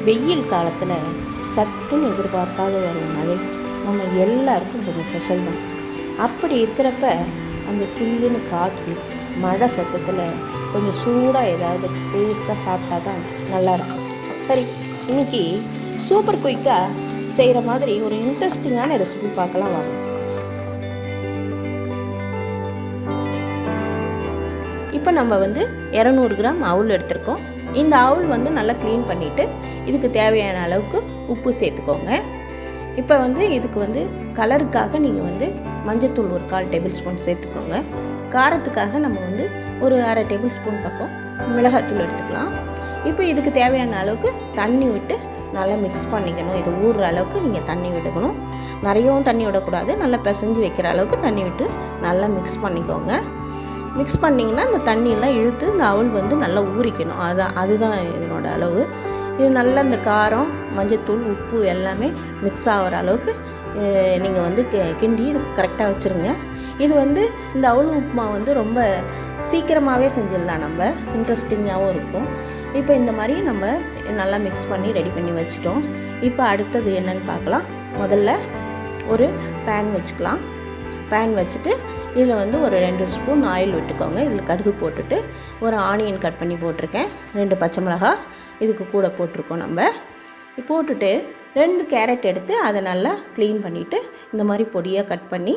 வெயில் காலத்தில் சட்டுன்னு எதிர்பார்க்காத ஒரு மழை நம்ம எல்லாருக்கும் கொஞ்சம் ஸ்பெஷல் தான். அப்படி இருக்கிறப்ப அந்த சில்லுன்னு காற்று மழை சத்தத்தில் கொஞ்சம் சூடாக ஏதாவது டேஸ்ட்டாக சாப்பிட்டா தான் நல்லாயிருக்கும். சரி, இன்றைக்கி சூப்பர் குயிக்காக செய்கிற மாதிரி ஒரு இன்ட்ரெஸ்டிங்கான ரெசிபி பார்க்கலாம் வாங்க. இப்போ நம்ம 200 கிராம் அவுள் எடுத்துருக்கோம். இந்த அவுள் நல்லா க்ளீன் பண்ணிவிட்டு இதுக்கு தேவையான அளவுக்கு உப்பு சேர்த்துக்கோங்க. இப்போ இதுக்கு கலருக்காக நீங்கள் மஞ்சத்தூள் ஒரு 1/4 டேபிள் ஸ்பூன் சேர்த்துக்கோங்க. காரத்துக்காக நம்ம ஒரு 1/2 டேபிள் ஸ்பூன் பக்கம் மிளகாத்தூள் எடுத்துக்கலாம். இப்போ இதுக்கு தேவையான அளவுக்கு தண்ணி விட்டு நல்லா மிக்ஸ் பண்ணிக்கணும். இது ஊறுற அளவுக்கு நீங்கள் தண்ணி விட்டுக்கணும். நிறையவும் தண்ணி விடக்கூடாது. நல்லா பிசைஞ்சு வைக்கிற அளவுக்கு தண்ணி விட்டு நல்லா மிக்ஸ் பண்ணிக்கோங்க. மிக்ஸ் பண்ணிங்கன்னா இந்த தண்ணியெல்லாம் இழுத்து இந்த அவுள் நல்லா ஊறிக்கணும். அதுதான் இதனோட அளவு. இது நல்லா இந்த காரம், மஞ்சத்தூள், உப்பு எல்லாமே மிக்ஸ் ஆகிற அளவுக்கு நீங்கள் கிண்டி கரெக்டாக வச்சுருங்க. இது இந்த அவுள் உப்புமா ரொம்ப சீக்கிரமாகவே செஞ்சிடலாம். நம்ம இன்ட்ரெஸ்டிங்காகவும் இருக்கும். இப்போ இந்த மாதிரி நம்ம நல்லா மிக்ஸ் பண்ணி ரெடி பண்ணி வச்சிட்டோம். இப்போ அடுத்தது என்னன்னு பார்க்கலாம். முதல்ல ஒரு பேன் வச்சுக்கலாம். பேன் வச்சுட்டு இதில் ஒரு 2 ஸ்பூன் ஆயில் விட்டுக்கோங்க. இதில் கடுகு போட்டுட்டு ஒரு ஆனியன் கட் பண்ணி போட்டிருக்கேன். 2 பச்சை மிளகா இதுக்கு கூட போட்டிருக்கோம். நம்ம போட்டுட்டு 2 கேரட் எடுத்து அதை நல்லா க்ளீன் பண்ணிவிட்டு இந்த மாதிரி பொடியாக கட் பண்ணி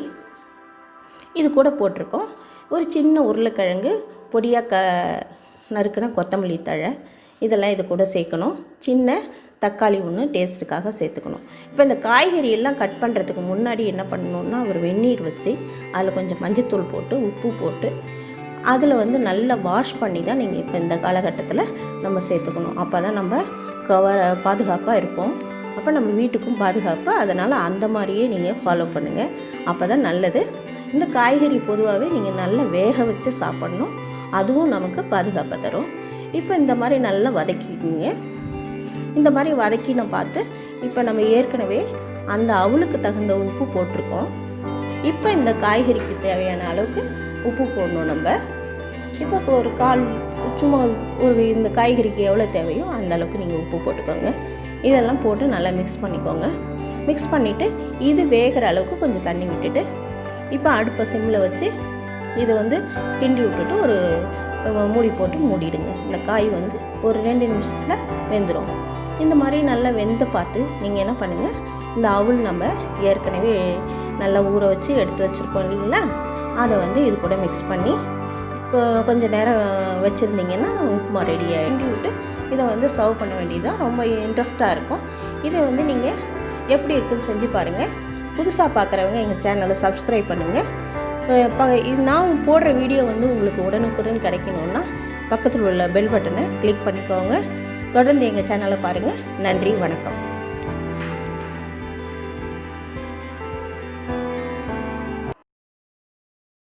இது கூட போட்டிருக்கோம். ஒரு சின்ன உருளைக்கிழங்கு பொடியாக நறுக்கின கொத்தமல்லி தழை இதெல்லாம் இது கூட சேர்க்கணும். சின்ன தக்காளி ஒன்று டேஸ்ட்டுக்காக சேர்த்துக்கணும். இப்போ இந்த காய்கறி எல்லாம் கட் பண்ணுறதுக்கு முன்னாடி என்ன பண்ணணுன்னா ஒரு வெந்நீர் வச்சு அதில் கொஞ்சம் மஞ்சத்தூள் போட்டு உப்பு போட்டு அதில் நல்லா வாஷ் பண்ணி தான் நீங்கள் இப்போ இந்த காலகட்டத்தில் நம்ம சேர்த்துக்கணும். அப்போ தான் நம்ம பாதுகாப்பாக இருப்போம். அப்போ நம்ம வீட்டுக்கும் பாதுகாப்பு. அதனால் அந்த மாதிரியே நீங்கள் ஃபாலோ பண்ணுங்கள். அப்போ தான் நல்லது. இந்த காய்கறி பொதுவாகவே நீங்கள் நல்லா வேக வச்சு சாப்பிட்ணும். அதுவும் நமக்கு பாதுகாப்பை தரும். இப்போ இந்த மாதிரி நல்லா வதக்கிக்கிங்க. இந்த மாதிரி வதக்கின பார்த்து இப்போ நம்ம ஏற்கனவே அந்த அவுளுக்கு தகுந்த உப்பு போட்டிருக்கோம். இப்போ இந்த காய்கறிக்கு தேவையான அளவுக்கு உப்பு போடணும். நம்ம இப்போ ஒரு சும்மா இந்த காய்கறிக்கு எவ்வளோ தேவையோ அந்த அளவுக்கு நீங்கள் உப்பு போட்டுக்கோங்க. இதெல்லாம் போட்டு நல்லா மிக்ஸ் பண்ணிக்கோங்க. மிக்ஸ் பண்ணிவிட்டு இது வேகிற அளவுக்கு கொஞ்சம் தண்ணி விட்டுட்டு இப்போ அடுப்பை சிம்மில் வச்சு இதை கிண்டி விட்டுட்டு ஒரு மூடி போட்டு மூடிடுங்க. இந்த காய் ஒரு 2 நிமிஷத்தில் வெந்துடும். இந்த மாதிரி நல்லா வெந்து பார்த்து நீங்கள் என்ன பண்ணுங்கள், இந்த அவுள் நம்ம ஏற்கனவே நல்லா ஊற வச்சு எடுத்து வச்சுருக்கோம் இல்லைங்களா, அதை இது கூட மிக்ஸ் பண்ணி கொஞ்சம் நேரம் வச்சுருந்தீங்கன்னா உப்புமா ரெடி ஆகிண்டி விட்டு இதை சர்வ் பண்ண வேண்டியதான். ரொம்ப இன்ட்ரெஸ்ட்டாக இருக்கும். இதை நீங்கள் எப்படி இருக்குன்னு செஞ்சு பாருங்கள். புதுசாக பார்க்குறவங்க எங்கள் சேனலை சப்ஸ்கிரைப் பண்ணுங்கள். நான் போடுற வீடியோ உங்களுக்கு உடனுக்குடன் கிடைக்கணுன்னா பக்கத்தில் உள்ள பெல் பட்டனை கிளிக் பண்ணிக்கோங்க. தொடர்ந்து எங்கள் சேனலை பாருங்கள். நன்றி, வணக்கம்.